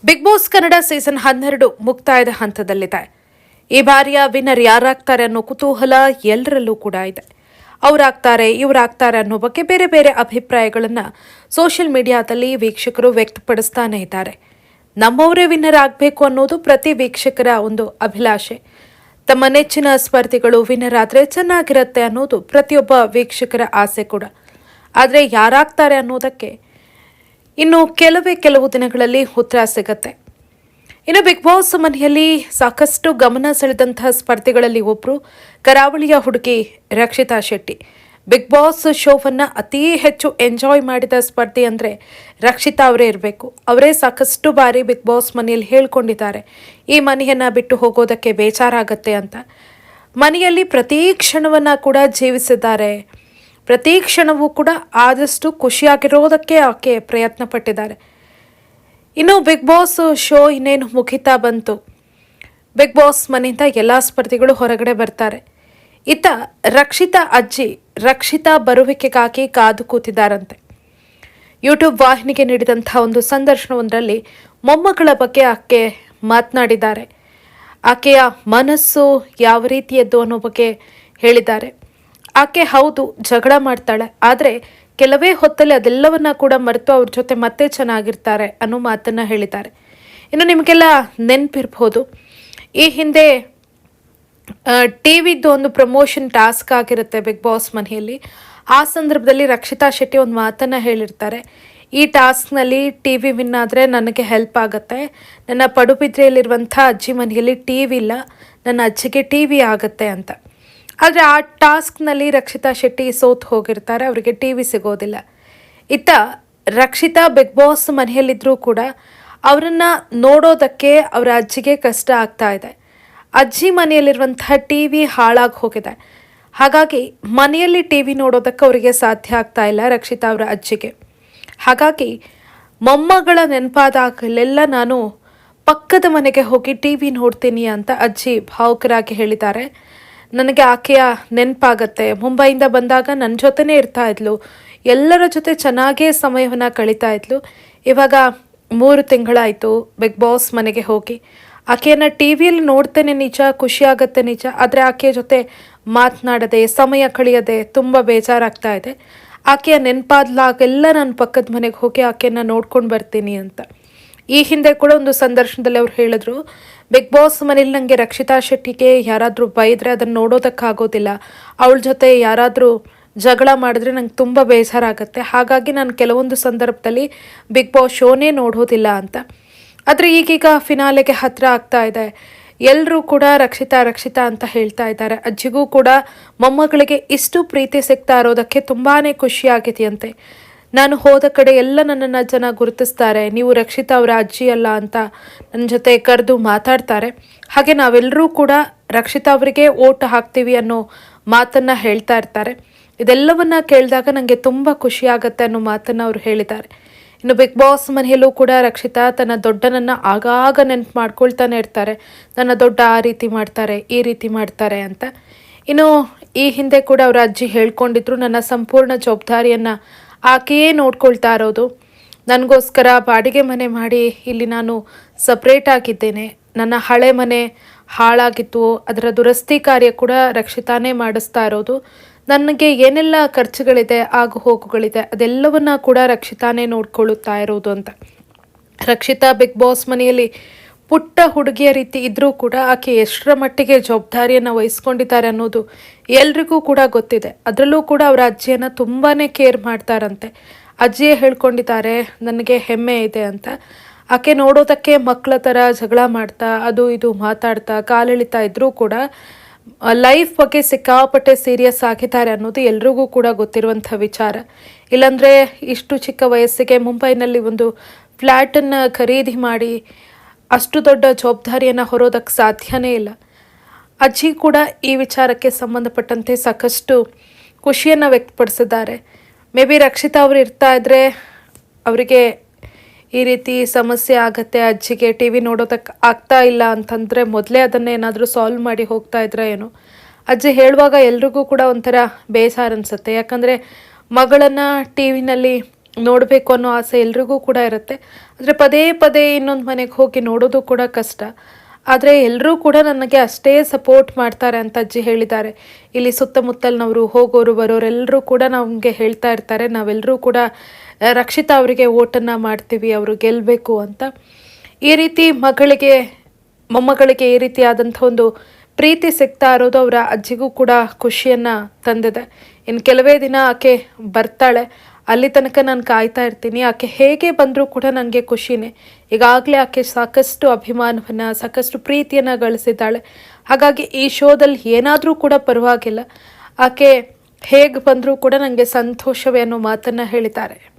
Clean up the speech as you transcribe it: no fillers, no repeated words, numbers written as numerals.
Big boss Kannada season 12 ಮುಕ್ತಾಯದ ಹಂತದಲ್ಲಿದೆ. ಈ ಬಾರಿಯ ವಿನ್ನರ್ ಯಾರಾಗ್ತಾರೆ ಅನ್ನೋ ಕುತೂಹಲ ಎಲ್ಲರಲ್ಲೂ ಕೂಡ ಇದೆ. ಅವರಾಗ್ತಾರೆ ಇವರಾಗ್ತಾರೆ ಅನ್ನೋ ಬಗ್ಗೆ ಬೇರೆ ಬೇರೆ ಅಭಿಪ್ರಾಯಗಳನ್ನು ಸೋಷಿಯಲ್ ಮೀಡಿಯಾದಲ್ಲಿ ವೀಕ್ಷಕರು ವ್ಯಕ್ತಪಡಿಸ್ತಾನೆ ಇದ್ದಾರೆ. ನಮ್ಮವರೇ ವಿನ್ನರ್ ಆಗಬೇಕು ಅನ್ನೋದು ಪ್ರತಿ ವೀಕ್ಷಕರ ಒಂದು ಅಭಿಲಾಷೆ. ತಮ್ಮ ನೆಚ್ಚಿನ ಸ್ಪರ್ಧಿಗಳು ವಿನ್ನರ್ ಆದರೆ ಚೆನ್ನಾಗಿರುತ್ತೆ ಅನ್ನೋದು ಪ್ರತಿಯೊಬ್ಬ ವೀಕ್ಷಕರ ಆಸೆ ಕೂಡ. ಆದರೆ ಯಾರಾಗ್ತಾರೆ ಅನ್ನೋದಕ್ಕೆ ಇನ್ನು ಕೆಲವು ದಿನಗಳಲ್ಲಿ ಉತ್ತರ ಸಿಗತ್ತೆ. ಇನ್ನು ಬಿಗ್ ಬಾಸ್ ಮನೆಯಲ್ಲಿ ಸಾಕಷ್ಟು ಗಮನ ಸೆಳೆದಂತಹ ಸ್ಪರ್ಧಿಗಳಲ್ಲಿ ಒಬ್ಬರು ಕರಾವಳಿಯ ಹುಡುಗಿ ರಕ್ಷಿತಾ ಶೆಟ್ಟಿ. ಬಿಗ್ ಬಾಸ್ ಶೋವನ್ನು ಅತೀ ಹೆಚ್ಚು ಎಂಜಾಯ್ ಮಾಡಿದ ಸ್ಪರ್ಧಿ ಅಂದರೆ ರಕ್ಷಿತಾ ಅವರೇ ಇರಬೇಕು. ಅವರೇ ಸಾಕಷ್ಟು ಬಾರಿ ಬಿಗ್ ಬಾಸ್ ಮನೆಯಲ್ಲಿ ಹೇಳ್ಕೊಂಡಿದ್ದಾರೆ, ಈ ಮನೆಯನ್ನು ಬಿಟ್ಟು ಹೋಗೋದಕ್ಕೆ ಬೇಜಾರಾಗತ್ತೆ ಅಂತ. ಮನೆಯಲ್ಲಿ ಪ್ರತಿ ಕ್ಷಣವನ್ನು ಕೂಡ ಜೀವಿಸಿದ್ದಾರೆ. ಪ್ರತಿ ಕ್ಷಣವೂ ಕೂಡ ಆದಷ್ಟು ಖುಷಿಯಾಗಿರೋದಕ್ಕೆ ಆಕೆ ಪ್ರಯತ್ನ ಪಟ್ಟಿದ್ದಾರೆ. ಇನ್ನು ಬಿಗ್ ಬಾಸ್ ಶೋ ಇನ್ನೇನು ಮುಗಿತಾ ಬಂತು. ಬಿಗ್ ಬಾಸ್ ಮನೆಯಿಂದ ಎಲ್ಲ ಸ್ಪರ್ಧಿಗಳು ಹೊರಗಡೆ ಬರ್ತಾರೆ. ಇತ್ತ ರಕ್ಷಿತಾ ಅಜ್ಜಿ ರಕ್ಷಿತಾ ಬರುವಿಕೆಗಾಗಿ ಕಾದು ಕೂತಿದ್ದಾರಂತೆ. ಯೂಟ್ಯೂಬ್ ವಾಹಿನಿಗೆ ನೀಡಿದಂಥ ಒಂದು ಸಂದರ್ಶನವೊಂದರಲ್ಲಿ ಮೊಮ್ಮಗಳ ಬಗ್ಗೆ ಆಕೆ ಮಾತನಾಡಿದ್ದಾರೆ. ಆಕೆಯ ಮನಸ್ಸು ಯಾವ ರೀತಿಯದ್ದು ಅನ್ನೋ ಬಗ್ಗೆ ಹೇಳಿದ್ದಾರೆ. ಆಕೆ ಹೌದು ಜಗಳ ಮಾಡ್ತಾಳೆ, ಆದರೆ ಕೆಲವೇ ಹೊತ್ತಲ್ಲಿ ಅದೆಲ್ಲವನ್ನ ಕೂಡ ಮರೆತು ಅವ್ರ ಜೊತೆ ಮತ್ತೆ ಚೆನ್ನಾಗಿರ್ತಾರೆ ಅನ್ನೋ ಮಾತನ್ನು ಹೇಳಿದ್ದಾರೆ. ಇನ್ನು ನಿಮಗೆಲ್ಲ ನೆನಪಿರ್ಬೋದು, ಈ ಹಿಂದೆ ಟಿವಿದು ಒಂದು ಪ್ರಮೋಷನ್ ಟಾಸ್ಕ್ ಆಗಿರುತ್ತೆ ಬಿಗ್ ಬಾಸ್ ಮನೆಯಲ್ಲಿ. ಆ ಸಂದರ್ಭದಲ್ಲಿ ರಕ್ಷಿತಾ ಶೆಟ್ಟಿ ಒಂದು ಮಾತನ್ನು ಹೇಳಿರ್ತಾರೆ, ಈ ಟಾಸ್ಕ್ನಲ್ಲಿ ಟಿವಿ ವಿನ್ ಆದರೆ ನನಗೆ ಹೆಲ್ಪ್ ಆಗುತ್ತೆ. ನನ್ನ ಪಡುಬಿದ್ರೆಯಲ್ಲಿರುವಂಥ ಅಜ್ಜಿ ಮನೆಯಲ್ಲಿ ಟಿವಿ ಇಲ್ಲ, ನನ್ನ ಅಜ್ಜಿಗೆ ಟಿವಿ ಆಗುತ್ತೆ ಅಂತ. ಆದರೆ ಆ ಟಾಸ್ಕ್ನಲ್ಲಿ ರಕ್ಷಿತಾ ಶೆಟ್ಟಿ ಸೋತು ಹೋಗಿರ್ತಾರೆ, ಅವರಿಗೆ ಟಿವಿ ಸಿಗೋದಿಲ್ಲ. ಇತ್ತ ರಕ್ಷಿತಾ ಬಿಗ್ ಬಾಸ್ ಮನೆಯಲ್ಲಿದ್ದರೂ ಕೂಡ ಅವರನ್ನು ನೋಡೋದಕ್ಕೆ ಅವರ ಅಜ್ಜಿಗೆ ಕಷ್ಟ ಆಗ್ತಾ ಇದೆ. ಅಜ್ಜಿ ಮನೆಯಲ್ಲಿರುವಂತಹ ಟಿವಿ ಹಾಳಾಗಿ ಹೋಗಿದೆ. ಹಾಗಾಗಿ ಮನೆಯಲ್ಲಿ ಟಿವಿ ನೋಡೋದಕ್ಕೆ ಅವರಿಗೆ ಸಾಧ್ಯ ಆಗ್ತಾ ಇಲ್ಲ ರಕ್ಷಿತಾ ಅವರ ಅಜ್ಜಿಗೆ. ಹಾಗಾಗಿ ಮೊಮ್ಮಗಳ ನೆನಪಾದಾಗಲೆಲ್ಲ ನಾನು ಪಕ್ಕದ ಮನೆಗೆ ಹೋಗಿ ಟಿವಿ ನೋಡ್ತೀನಿ ಅಂತ ಅಜ್ಜಿ ಭಾವುಕರಾಗಿ ಹೇಳಿದ್ದಾರೆ. ನನಗೆ ಆಕೆಯ ನೆನಪಾಗತ್ತೆ. ಮುಂಬೈಯಿಂದ ಬಂದಾಗ ನನ್ನ ಜೊತೆನೇ ಇರ್ತಾ ಇದ್ಲು, ಎಲ್ಲರ ಜೊತೆ ಚೆನ್ನಾಗೇ ಸಮಯವನ್ನು ಕಳೀತಾ ಇದ್ಲು. ಇವಾಗ 3 ತಿಂಗಳಾಯಿತು ಬಿಗ್ ಬಾಸ್ ಮನೆಗೆ ಹೋಗಿ. ಆಕೆಯನ್ನು ಟಿ ವಿಯಲ್ಲಿ ನೋಡ್ತೇನೆ ನಿಜ, ಖುಷಿಯಾಗತ್ತೆ ನಿಜ, ಆದರೆ ಆಕೆಯ ಜೊತೆ ಮಾತನಾಡದೆ ಸಮಯ ಕಳೆಯದೆ ತುಂಬ ಬೇಜಾರಾಗ್ತಾ ಇದೆ. ಆಕೆಯ ನೆನಪಾದ್ಲಾಗೆಲ್ಲ ನಾನು ಪಕ್ಕದ ಮನೆಗೆ ಹೋಗಿ ಆಕೆಯನ್ನು ನೋಡ್ಕೊಂಡು ಬರ್ತೀನಿ ಅಂತ. ಈ ಹಿಂದೆ ಕೂಡ ಒಂದು ಸಂದರ್ಶನದಲ್ಲಿ ಅವ್ರು ಹೇಳಿದ್ರು, ಬಿಗ್ ಬಾಸ್ ಮನೇಲಿ ನನಗೆ ರಕ್ಷಿತಾ ಶೆಟ್ಟಿಗೆ ಯಾರಾದರೂ ಬೈದರೆ ಅದನ್ನು ನೋಡೋದಕ್ಕಾಗೋದಿಲ್ಲ, ಅವಳ ಜೊತೆ ಯಾರಾದರೂ ಜಗಳ ಮಾಡಿದ್ರೆ ನಂಗೆ ತುಂಬ ಬೇಜಾರಾಗುತ್ತೆ, ಹಾಗಾಗಿ ನಾನು ಕೆಲವೊಂದು ಸಂದರ್ಭದಲ್ಲಿ ಬಿಗ್ ಬಾಸ್ ಶೋನೇ ನೋಡೋದಿಲ್ಲ ಅಂತ. ಆದರೆ ಈಗೀಗ ಫಿನಾಲೆಗೆ ಹತ್ತಿರ ಆಗ್ತಾ ಇದೆ, ಎಲ್ಲರೂ ಕೂಡ ರಕ್ಷಿತಾ ರಕ್ಷಿತಾ ಅಂತ ಹೇಳ್ತಾ ಇದ್ದಾರೆ. ಅಜ್ಜಿಗೂ ಕೂಡ ಮೊಮ್ಮಗಳಿಗೆ ಇಷ್ಟು ಪ್ರೀತಿ ಸಿಗ್ತಾ ಇರೋದಕ್ಕೆ ತುಂಬಾ ಖುಷಿಯಾಗಿದೆಯಂತೆ. ನಾನು ಹೋದ ಕಡೆ ಎಲ್ಲ ನನ್ನನ್ನು ಜನ ಗುರುತಿಸ್ತಾರೆ, ನೀವು ರಕ್ಷಿತಾ ಅವರ ಅಜ್ಜಿ ಅಲ್ಲ ಅಂತ ನನ್ನ ಜೊತೆ ಕರೆದು ಮಾತಾಡ್ತಾರೆ. ಹಾಗೆ ನಾವೆಲ್ಲರೂ ಕೂಡ ರಕ್ಷಿತಾ ಅವರಿಗೆ ಓಟ್ ಹಾಕ್ತೀವಿ ಅನ್ನೋ ಮಾತನ್ನು ಹೇಳ್ತಾ ಇರ್ತಾರೆ. ಇದೆಲ್ಲವನ್ನ ಕೇಳಿದಾಗ ನನಗೆ ತುಂಬ ಖುಷಿಯಾಗತ್ತೆ ಅನ್ನೋ ಮಾತನ್ನು ಅವರು ಹೇಳಿದ್ದಾರೆ. ಇನ್ನು ಬಿಗ್ ಬಾಸ್ ಮನೆಯಲ್ಲೂ ಕೂಡ ರಕ್ಷಿತಾ ತನ್ನ ದೊಡ್ಡನನ್ನು ಆಗಾಗ ನೆನಪು ಮಾಡ್ಕೊಳ್ತಾನೆ ಇರ್ತಾರೆ. ನನ್ನ ದೊಡ್ಡ ಆ ರೀತಿ ಮಾಡ್ತಾರೆ, ಈ ರೀತಿ ಮಾಡ್ತಾರೆ ಅಂತ. ಇನ್ನು ಈ ಹಿಂದೆ ಕೂಡ ಅವರ ಅಜ್ಜಿ ಹೇಳ್ಕೊಂಡಿದ್ರು, ನನ್ನ ಸಂಪೂರ್ಣ ಜವಾಬ್ದಾರಿಯನ್ನು ಆಕೆಯೇ ನೋಡ್ಕೊಳ್ತಾ ಇರೋದು. ನನಗೋಸ್ಕರ ಬಾಡಿಗೆ ಮನೆ ಮಾಡಿ ಇಲ್ಲಿ ನಾನು ಸಪ್ರೇಟ್ ಆಗಿದ್ದೇನೆ. ನನ್ನ ಹಳೆ ಮನೆ ಹಾಳಾಗಿತ್ತು, ಅದರ ದುರಸ್ತಿ ಕಾರ್ಯ ಕೂಡ ರಕ್ಷಿತಾನೇ ಮಾಡಿಸ್ತಾ ಇರೋದು. ನನಗೆ ಏನೆಲ್ಲ ಖರ್ಚುಗಳಿದೆ, ಆಗು ಹೋಗುಗಳಿದೆ, ಅದೆಲ್ಲವನ್ನ ಕೂಡ ರಕ್ಷಿತಾನೇ ನೋಡ್ಕೊಳ್ಳುತ್ತಾ ಇರೋದು ಅಂತ. ರಕ್ಷಿತಾ ಬಿಗ್ ಬಾಸ್ ಮನೆಯಲ್ಲಿ ಪುಟ್ಟ ಹುಡುಗಿಯ ರೀತಿ ಇದ್ದರೂ ಕೂಡ ಆಕೆ ಎಷ್ಟರ ಮಟ್ಟಿಗೆ ಜವಾಬ್ದಾರಿಯನ್ನು ವಹಿಸ್ಕೊಂಡಿದ್ದಾರೆ ಅನ್ನೋದು ಎಲ್ರಿಗೂ ಕೂಡ ಗೊತ್ತಿದೆ. ಅದರಲ್ಲೂ ಕೂಡ ಅವರ ಅಜ್ಜಿಯನ್ನು ತುಂಬಾ ಕೇರ್ ಮಾಡ್ತಾರಂತೆ. ಅಜ್ಜಿಯೇ ಹೇಳ್ಕೊಂಡಿದ್ದಾರೆ, ನನಗೆ ಹೆಮ್ಮೆ ಇದೆ ಅಂತ. ಆಕೆ ನೋಡೋದಕ್ಕೆ ಮಕ್ಕಳ ಥರ ಜಗಳ ಮಾಡ್ತಾ ಅದು ಇದು ಮಾತಾಡ್ತಾ ಕಾಲೆಳಿತಾ ಇದ್ದರೂ ಕೂಡ ಲೈಫ್ ಬಗ್ಗೆ ಸಿಕ್ಕಾಪಟ್ಟೆ ಸೀರಿಯಸ್ ಆಗಿದ್ದಾರೆ ಅನ್ನೋದು ಎಲ್ರಿಗೂ ಕೂಡ ಗೊತ್ತಿರುವಂಥ ವಿಚಾರ. ಇಲ್ಲಾಂದರೆ ಇಷ್ಟು ಚಿಕ್ಕ ವಯಸ್ಸಿಗೆ ಮುಂಬೈನಲ್ಲಿ ಒಂದು ಫ್ಲ್ಯಾಟನ್ನು ಖರೀದಿ ಮಾಡಿ ಅಷ್ಟು ದೊಡ್ಡ ಜವಾಬ್ದಾರಿಯನ್ನು ಹೊರೋದಕ್ಕೆ ಸಾಧ್ಯನೇ ಇಲ್ಲ. ಅಜ್ಜಿ ಕೂಡ ಈ ವಿಚಾರಕ್ಕೆ ಸಂಬಂಧಪಟ್ಟಂತೆ ಸಾಕಷ್ಟು ಖುಷಿಯನ್ನು ವ್ಯಕ್ತಪಡಿಸಿದ್ದಾರೆ. ಮೇ ಬಿ ರಕ್ಷಿತಾ ಅವರು ಇರ್ತಾ ಇದ್ದರೆ ಅವರಿಗೆ ಈ ರೀತಿ ಸಮಸ್ಯೆ ಆಗತ್ತೆ, ಅಜ್ಜಿಗೆ ಟಿ ವಿ ನೋಡೋದಕ್ಕೆ ಆಗ್ತಾ ಇಲ್ಲ ಅಂತಂದರೆ ಮೊದಲೇ ಅದನ್ನೇ ಏನಾದರೂ ಸಾಲ್ವ್ ಮಾಡಿ ಹೋಗ್ತಾ ಇದ್ರೆ ಏನೋ. ಅಜ್ಜಿ ಹೇಳುವಾಗ ಎಲ್ರಿಗೂ ಕೂಡ ಒಂಥರ ಬೇಸರ ಅನಿಸುತ್ತೆ. ಯಾಕಂದರೆ ಮಗಳನ್ನು ಟಿ ವಿನಲ್ಲಿ ನೋಡಬೇಕು ಅನ್ನೋ ಆಸೆ ಎಲ್ರಿಗೂ ಕೂಡ ಇರುತ್ತೆ. ಆದರೆ ಪದೇ ಪದೇ ಇನ್ನೊಂದು ಮನೆಗೆ ಹೋಗಿ ನೋಡೋದು ಕೂಡ ಕಷ್ಟ. ಆದರೆ ಎಲ್ಲರೂ ಕೂಡ ನನಗೆ ಅಷ್ಟೇ ಸಪೋರ್ಟ್ ಮಾಡ್ತಾರೆ ಅಂತ ಅಜ್ಜಿ ಹೇಳಿದ್ದಾರೆ. ಇಲ್ಲಿ ಸುತ್ತಮುತ್ತಲಿನವರು ಹೋಗೋರು ಬರೋರೆಲ್ಲರೂ ಕೂಡ ನಮಗೆ ಹೇಳ್ತಾ ಇರ್ತಾರೆ, ನಾವೆಲ್ಲರೂ ಕೂಡ ರಕ್ಷಿತಾ ಅವರಿಗೆ ಓಟನ್ನು ಮಾಡ್ತೀವಿ, ಅವರು ಗೆಲ್ಲಬೇಕು ಅಂತ. ಈ ರೀತಿ ಮೊಮ್ಮಗಳಿಗೆ ಈ ರೀತಿಯಾದಂಥ ಒಂದು ಪ್ರೀತಿ ಸಿಗ್ತಾ ಇರೋದು ಅವರ ಅಜ್ಜಿಗೂ ಕೂಡ ಖುಷಿಯನ್ನು ತಂದಿದೆ. ಇನ್ನು ಕೆಲವೇ ದಿನ ಆಕೆ ಬರ್ತಾಳೆ, ಅಲ್ಲಿ ತನಕ ನಾನು ಕಾಯ್ತಾ ಇರ್ತೀನಿ. ಆಕೆ ಹೇಗೆ ಬಂದರೂ ಕೂಡ ನನಗೆ ಖುಷಿನೇ. ಈಗಾಗಲೇ ಆಕೆ ಸಾಕಷ್ಟು ಅಭಿಮಾನವನ್ನು, ಸಾಕಷ್ಟು ಪ್ರೀತಿಯನ್ನು ಗಳಿಸಿದ್ದಾಳೆ. ಹಾಗಾಗಿ ಈ ಶೋದಲ್ಲಿ ಏನಾದರೂ ಕೂಡ ಪರವಾಗಿಲ್ಲ, ಆಕೆ ಹೇಗೆ ಬಂದರೂ ಕೂಡ ನನಗೆ ಸಂತೋಷವೇ ಅನ್ನೋ ಮಾತನ್ನು ಹೇಳಿದ್ದಾರೆ.